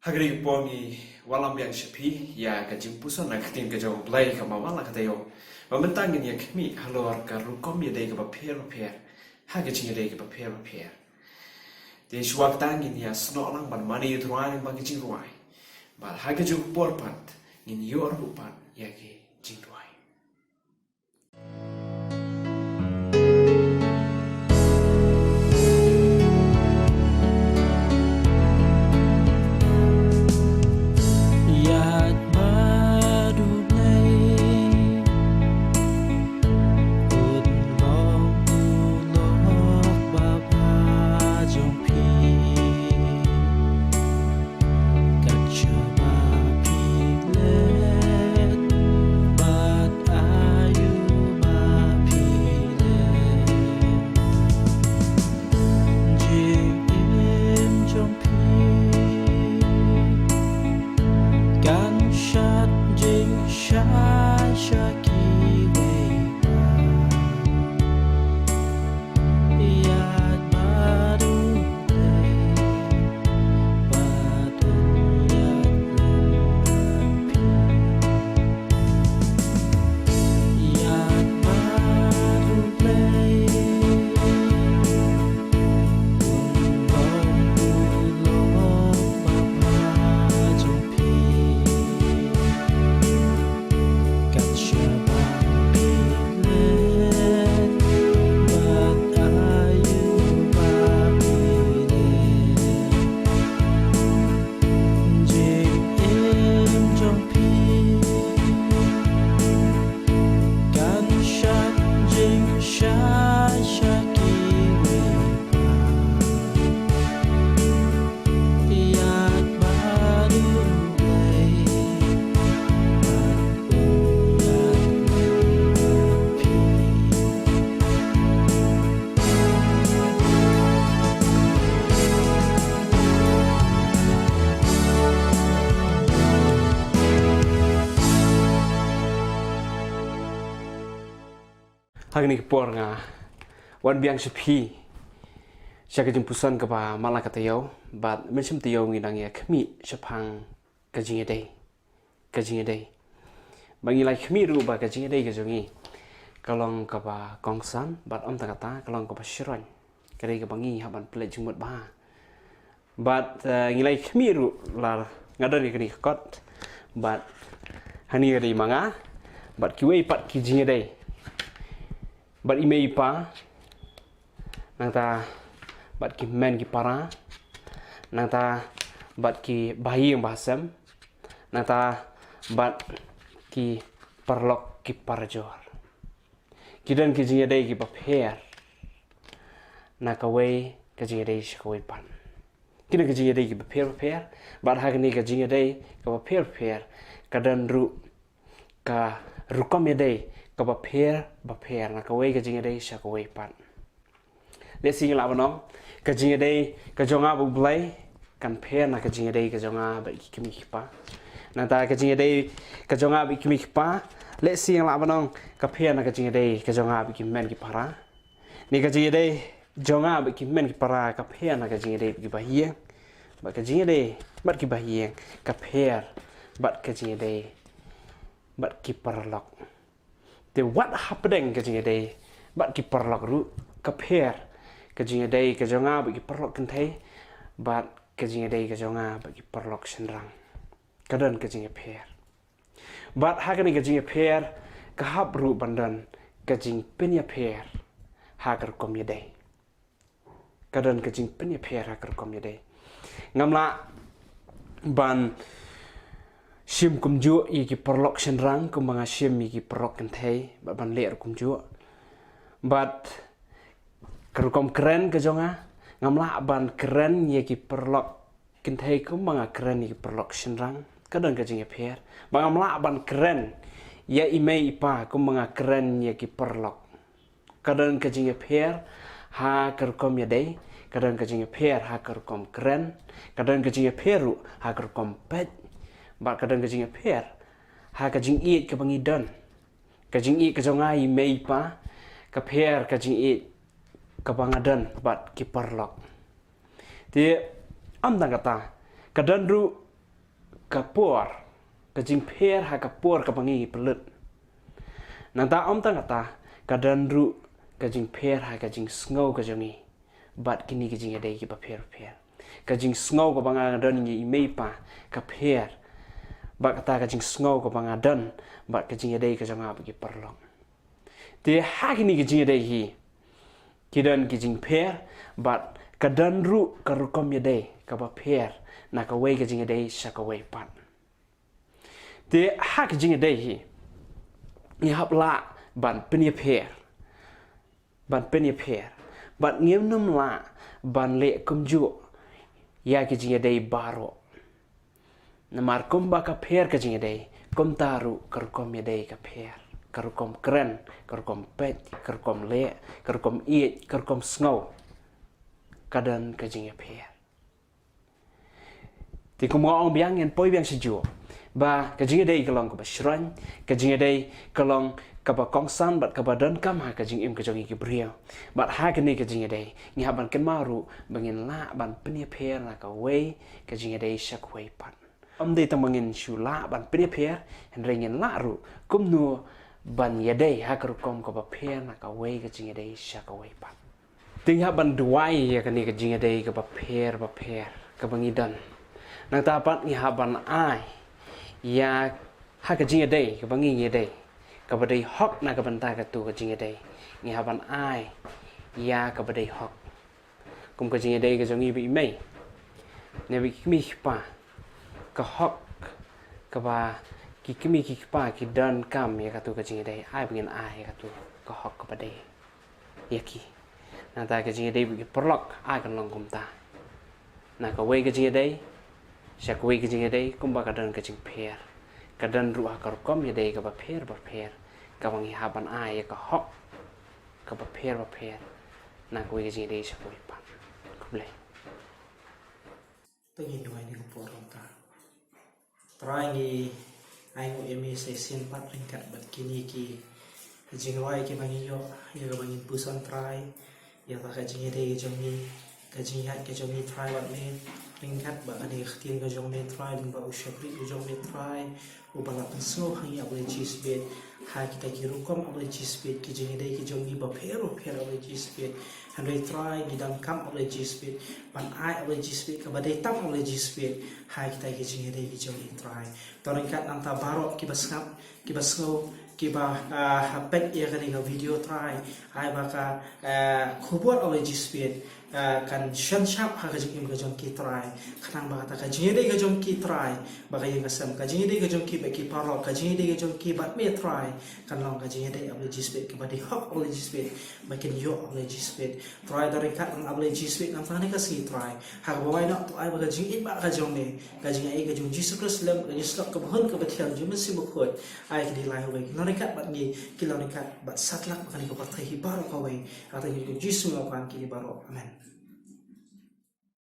Hagri pongi walam yang sepi ya kajimpusan nak tin ke jauh play ke mawala katayo. Mementangin ya kami halor ke Rukom ya dai ke Bapher. Jingiadei ke Bapher. Di suak tangin ya snok lang ban mani tuai bagi jing ruai. Bal hagaju porpat ngin yor rupan ya ke jing ruai. Hagni por nga wan biang sepi siya kajimpusan ke ba mala katayo bat mensim tiyo nginang ya kami Shabong ke Jingiadei bangilai kami ru ba ke Jingiadei ke jongi kalong ke ba kongsan bat om takata kalong ke ba shiron kare ke bangi haban play jumut ba bat ngilai kami ru lar ngadari kini kot bat hani ri manga bat kiwei pat ki Jingiadei bat ime ipa nangta bat ki men ki para nangta bat ki bayi yang bahasam nangta bat ki perlok ki parjor kidan ki Jingiadei ki Bapher nakawei ki Jingiadei shkawei pan kidan ki Jingiadei ki Bapher bat hagni ki Jingiadei ki Bapher kadan ru ka Rukom yadei ke Bapher nakawei ke Jingiadei shkawei pan lesi ngila banong ke Jingiadei ke jonga bu blai kan pher na ke Jingiadei ke jonga ba kimi pa nata ke Jingiadei ke jonga ba kimi pa lesi ngila banong ke pher na ke Jingiadei ke jonga ba kimen ki para ni ke Jingiadei jonga ba kimen ki para ke pher na ke Jingiadei ki bahieng ba ke Jingiadei bat ki bahieng ke pher bat ke Jingiadei bat ki parlok the what happening ke Jingiadei bat ki parlok ru ke pher ke Jingiadei ke jonga ba ki parlok kentai bat ke Jingiadei ke jonga ba ki parlok senrang kadan ke Jingiadei bat hagani ke Jingiadei ke hab ru bandan ke jing penya pher hagar kom yadei kadan ke jing penya pher hagar kom yadei ngamla ban sim kumju iki perlok senrang kumanga sim iki perlok kentai ban ler kumju bat kerukom keren ke jonga ngamla ban keren iki perlok kentai kumanga keren iki perlok senrang kadang ke Jingiadei bangamla ban keren ya imei ipa kumanga keren iki perlok kadang ke Jingiadei ha kerukom yadei kadang ke Jingiadei ha kerukom keren kadang ke Jingiadei ru ha kerukom pet bat kadang ke Bapher ha ka Jingiadei ke bangidan ka Jingiadei ke jongai mei pa ka Bapher ka Jingiadei ke bangadan bat ki parlok ti am dang kata kadan ru kapur kajing per ha kapur kabangi pelut nang ta om tang ta kadan ru kajing per ha kajing snow kajongi bat kini kajing adai ki Bapher kajing snow kabanga dan ni imei pa kapher bat kata kajing snow kabanga dan bat kajing adai kajanga bagi perlong te ha kini kajing adai hi kidan kajing per bat kadan ru karukom yadai ka Bapher na ka wei kajing adai shaka wei pat te ha kajing adai hi ni hap la ban penia per ban ngiem num la ban le kum ju ya kajing adai baro namar kum ba ka per kajing adai kum taru karukom yadai ka per karukom keren karukom pet karukom le karukom iet karukom snow kadan kajing per ti kum ong biang en poi biang seju ba kajing adai kalong ka basran kajing adai kalong ka ba kongsan bat ka badan kam ha kajing im kajong ki brio bat ha kini kajing adai ni ha ban ken maru bangin la ban penia per na ka wei kajing adai shak wei pat om dei tang bangin shula ban penia per en ringen la ru kum nu ban yadai ha karukom ka Bapher na ka wei kajing adai shak wei pat ting ha ban duai ya kini kajing adai ka Bapher ka bangidan nang tapat ni ha ban ai ya ha kajing adai ka bangi yadai ka badai hok na ka banta ka tu kajing adai ni ha ban ai ya ka badai hok kum kajing adai ka jongi bi mai ne bi mi pa ka hok ka ba ki kimi ki pa ki dan kam ya ka tu kajing adai ai bingin ai ka tu ka hok ka badai ya ki na ta kajing adai bi perlok ai kan long kum ta na ka wei kajing adai syak wei kajing adai kum ba ka dan kajing per kadan ruah karukom yadai ka Bapher ka wangi haban ai ka hok ka Bapher na ko kajing adai syak wei pa kuble Tengin dua ini porong ta. Terangi ayo emi sesin pat ringkat bat kini ki jingwai ki bangi yo ya bangi pusan try ya ta kajing adai jongi kajing hat ke jongi try bat men ringkat ba ade khtin ka jongi try ling ba ushapri ka jongi try u bala penso hangi able chisbet ha kita ki rukom able chisbet ki jing adai ki jongi Bapher able chisbet handai try gidam kam able chisbet ban ai able chisbet ka badai tam able chisbet ha kita ki jing adai ki jongi try to ringkat anta barok ki basngap ki basngo kiba pet ya kani ka video try ai baka khubot able chisbet kan shan shap ha ka jing ka jong ki try khanang ba ta ka jing adai ka jong ki try ba ka yang asam ka jing adai ka jong ki ba ki parok ka jing adai ka jong ki bat me try kan long ka jing adai able chisbet ka ba di hok able chisbet ba ken yo able chisbet try dari kat ang able chisbet nam ta ni ka si try ha ba wai nak tu ai ba ka jing it ba ka jong ne ka jing ai ka jong JSUCC lam ka JSUCC ka bahon ka bathial jum si bukhot ai ki di lai wei narikat bat ni kilonikat bat satlak ba ka ni ka pathai hi baro ka wei ata ni ko JSUCC ngapan ki baro amen